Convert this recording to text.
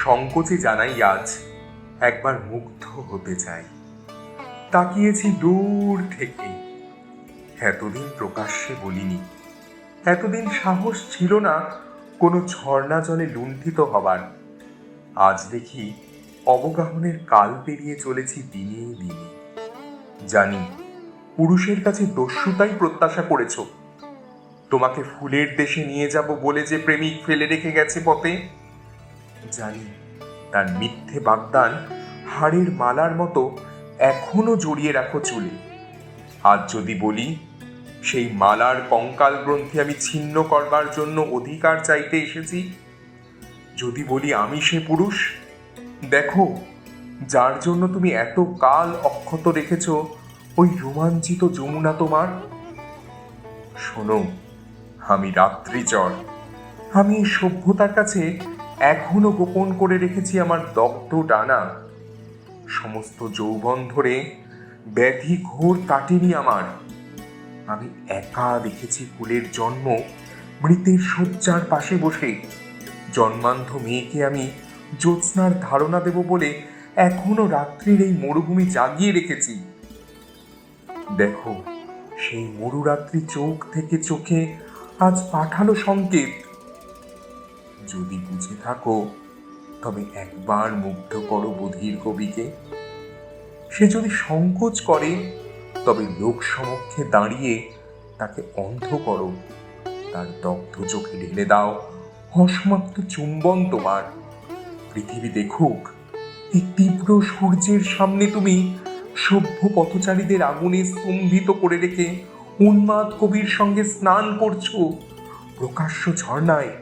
সংকোচে জানাই আজ একবার মুগ্ধ হতে চাই। তাকিয়েছি দূর থেকে, এতদিন প্রকাশ্যে বলিনি, এতদিন সাহস ছিল না কোনো ঝর্ণা জলে লুণ্ঠিত হবার। আজ দেখি অবগাহনের কাল পেরিয়ে চলেছি দিনে দিনে। জানি পুরুষের কাছে দস্যুতাই প্রত্যাশা করেছ। তোমাকে ফুলের দেশে নিয়ে যাব বলে যে প্রেমিক ফেলে রেখে গেছে পথে, জানি তার মিথ্যে বাগদান হাড়ের মালার মতো এখনো জড়িয়ে রাখো চুলে। আজ যদি বলি সেই মালার কঙ্কাল গ্রন্থি আমি ছিন্ন করবার জন্য অধিকার চাইতে এসেছি, যদি বলি আমি সে পুরুষ, দেখো যার জন্য তুমি এত কাল অক্ষত রেখেছ ওই রোমাঞ্চিত যমুনা তোমার। শোনো, আমি রাত্রিচর, আমি এই সভ্যতার কাছে এখনো গোপন করে রেখেছি আমার দগ্ধ ডানা। সমস্ত যৌবন ধরে ব্যাধি ঘোর কাটেনি আমার। আমি একা দেখেছি কুলের জন্ম মৃতের শয্যার পাশে বসে। জন্মান্ধ মেয়েকে আমি জ্যোৎস্নার ধারণা দেব বলে এখনো রাত্রির এই মরুভূমি জাগিয়ে রেখেছি। দেখো সেই মরুরাত্রি চোখ থেকে চোখে আজ পাঠালো সংকেত। যদি বুঝে থাকো তবে একবার মুগ্ধ করো বধির কবিকে। সে যদি সংকোচ করে তবে লোক সমক্ষে দাঁড়িয়ে তাকে অন্ধ করো, তার দগ্ধ চোখে ঢেলে দাও অসমাপ্ত চুম্বন তোমার। পৃথিবী দেখুক এই তীব্র সূর্যের সামনে তুমি সভ্য পথচারীদের আগুনে স্তম্ভিত করে রেখে উন্মাদ কবির সঙ্গে স্নান করছো প্রকাশ্য ঝর্ণায়।